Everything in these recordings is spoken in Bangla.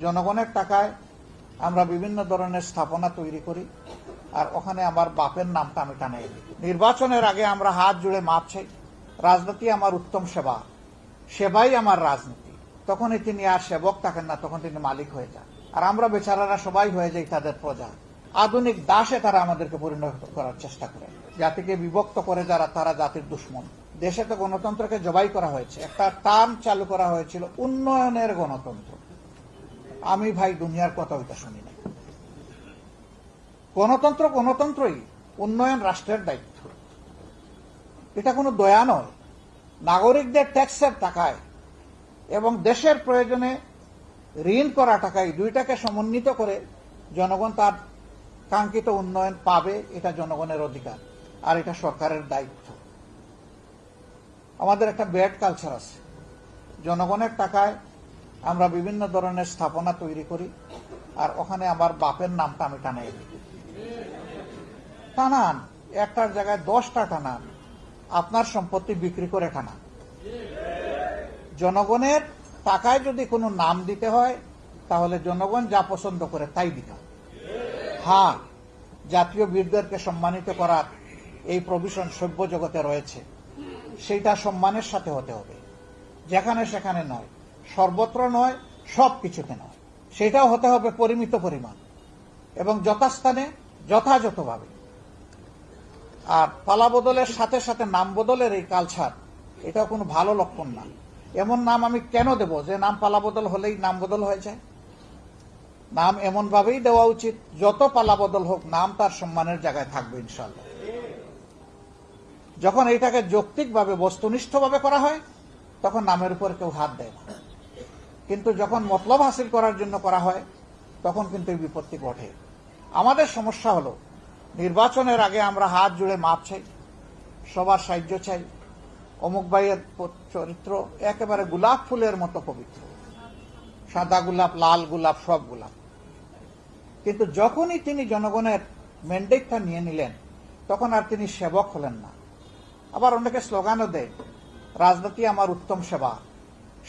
জনগণের টাকায় আমরা বিভিন্ন ধরনের স্থাপনা তৈরি করি, আর ওখানে আমার বাপের নামটা আমি টানাই দিই। নির্বাচনের আগে আমরা হাত জুড়ে মাপ চাই, রাজনীতি আমার উত্তম সেবা, সেবাই আমার রাজনীতি। তখনই তিনি আর সেবক থাকেন না, তখন তিনি মালিক হয়ে যান। আর আমরা বেচারারা সবাই হয়ে যাই তাদের প্রজা। আধুনিক দাসে তারা আমাদেরকে পরিণত করার চেষ্টা করে। জাতিকে বিভক্ত করে যারা, তারা জাতির দুশ্মন। দেশে তো গণতন্ত্রকে জবাই করা হয়েছে। একটা টার্ম চালু করা হয়েছিল উন্নয়নের গণতন্ত্র। আমি ভাই দুনিয়ার কথা ওইটা শুনি না। গণতন্ত্র গণতন্ত্রই, উন্নয়ন রাষ্ট্রের দায়িত্ব। এটা কোনো দয়া নয়। নাগরিকদের ট্যাক্সের টাকায় এবং দেশের প্রয়োজনে ঋণ করা টাকায় দুইটাকে সমন্বিত করে জনগণ তার কাঙ্ক্ষিত উন্নয়ন পাবে, এটা জনগণের অধিকার, আর এটা সরকারের দায়িত্ব। আমাদের একটা ব্যাড কালচার আছে। জনগণের টাকায় আমরা বিভিন্ন ধরনের স্থাপনা তৈরি করি, আর ওখানে আমার বাপের নামটা আমি টানাই দিই। টানান, একটার জায়গায় 10টা টানান, আপনার সম্পত্তি বিক্রি করে টানান। জনগণের টাকায় যদি কোনো নাম দিতে হয়, তাহলে জনগণ যা পছন্দ করে তাই দিতে হবে। হ্যাঁ, জাতীয় বীরদেরকে সম্মানিত করার এই প্রভিশন সভ্য জগতে রয়েছে, সেইটা সম্মানের সাথে হতে হবে। যেখানে সেখানে নয়, সর্বত্র নয়, সব কিছুতে নয়। সেটাও হতে হবে পরিমিত পরিমাণ এবং যথাস্থানে যথাযথভাবে। আর পালা বদলের সাথে সাথে নাম বদলের এই কালচার, এটাও কোনো ভালো লক্ষণ না। এমন নাম আমি কেন দেব যে নাম পালা বদল হলেই নাম বদল হয়ে যায়? নাম এমন ভাবেই দেওয়া উচিত, যত পালা বদল হোক নাম তার সম্মানের জায়গায় থাকবে ইনশাআল্লাহ। যখন এইটাকে যৌক্তিকভাবে বস্তুনিষ্ঠভাবে করা হয়, তখন নামের উপর কেউ হাত দেয় না। কিন্তু যখন মতলব হাসিল করার জন্য করা হয়, তখন কিন্তু এই বিপত্তি ঘটে। আমাদের সমস্যা হলো, নির্বাচনের আগে আমরা হাত জুড়ে মাপ চাই, সবার সাহায্য চাই। অমুক ভাইয়ের চরিত্র একেবারে গোলাপ ফুলের মতো পবিত্র, সাদা গোলাপ, লাল গোলাপ, সব গোলাপ। কিন্তু যখনই তিনি জনগণের ম্যান্ডেটটা নিয়ে নিলেন, তখন আর তিনি সেবক হলেন না। আবার অনেকে স্লোগানও দেয়, রাজনীতি আমার উত্তম সেবা,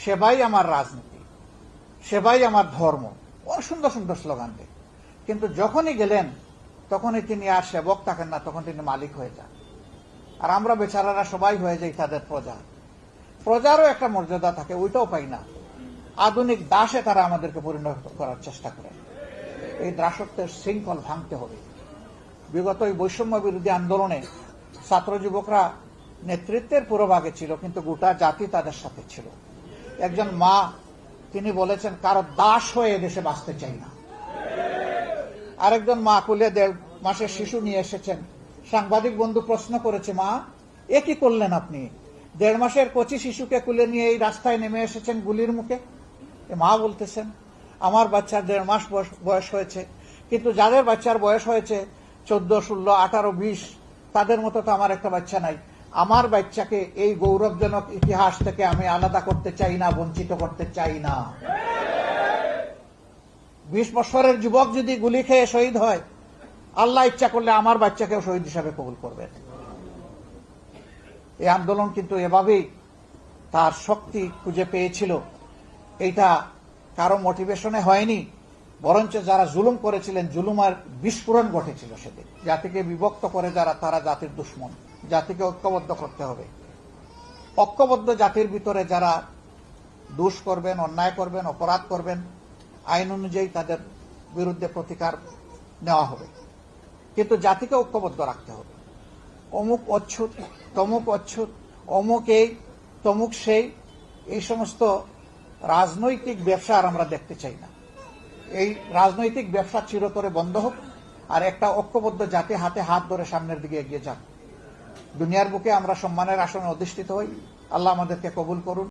সেবাই আমার রাজনীতি, সেবাই আমার ধর্ম। অনেক সুন্দর সুন্দর স্লোগান দেয়। কিন্তু যখনই গেলেন, তখনই তিনি আর সেবক থাকেন না, তখন তিনি মালিক হয়ে যান। আর আমরা বেচারারা সবাই হয়ে যাই তাদের প্রজা। প্রজারও একটা মর্যাদা থাকে, ওইটাও পাই না। আধুনিক দাসে তারা আমাদেরকে পরিণত করার চেষ্টা করে। এই দাসত্বের শৃঙ্খল ভাঙতে হবে। বিগত এই বৈষম্য বিরোধী আন্দোলনে ছাত্র যুবকরা নেতৃত্বের পুরোভাগে ছিল, কিন্তু গোটা জাতি তাদের সাথে ছিল। একজন মা, তিনি বলেছেন, কারো দাস হয়ে দেশে বাঁচতে চাই না। আরেকজন মা কুলে 1.5 মাসের শিশু নিয়ে এসেছেন। সাংবাদিক বন্ধু প্রশ্ন করেছে, মা এ কি করলেন আপনি? 1.5 মাসের কচি শিশুকে কুলে নিয়ে এই রাস্তায় নেমে এসেছেন গুলির মুখে। মা বলতেছেন, আমার বাচ্চার 1.5 মাস বয়স হয়েছে, কিন্তু যাদের বাচ্চার বয়স হয়েছে 14, 16, 18, 20, তাদের মতো তো আমার একটা বাচ্চা নাই। আমার বাচ্চাকে এই গৌরবজনক ইতিহাস থেকে আমি আলাদা করতে চাই না, বঞ্চিত করতে চাই না। 20 বছরের যুবক যদি গুলি খেয়ে শহীদ হয়, আল্লাহ ইচ্ছা করলে আমার বাচ্চাকেও শহীদ হিসাবে কবুল করবেন। এই আন্দোলন কিন্তু এভাবেই তার শক্তি খুঁজে পেয়েছিল। এইটা কারো মোটিভেশনে হয়নি, বরঞ্চ যারা জুলুম করেছিলেন, জুলুমের বিস্ফোরণ ঘটেছিল সেদিন। জাতিকে বিভক্ত করে যারা, তারা জাতির দুশ্মন। জাতিকে ঐক্যবদ্ধ করতে হবে। ঐক্যবদ্ধ জাতির ভিতরে যারা দোষ করবেন, অন্যায় করবেন, অপরাধ করবেন, আইন অনুযায়ী তাদের বিরুদ্ধে প্রতিকার নেওয়া হবে। কিন্তু জাতিকে ঐক্যবদ্ধ রাখতে হবে। অমুক অচ্ছুত, তমুক অচ্ছুত, অমুক এই, তমুক সেই, এই সমস্ত রাজনৈতিক ব্যবসা আর আমরা দেখতে চাই না। এই রাজনৈতিক ব্যবসা চিরতরে বন্ধ হোক, আর একটা ঐক্যবদ্ধ জাতি হাতে হাত ধরে সামনের দিকে এগিয়ে যান। দুনিয়ার বুকে আমরা সম্মানের আসনে অধিষ্ঠিত হই। আল্লাহ আমাদেরকে কবুল করুন।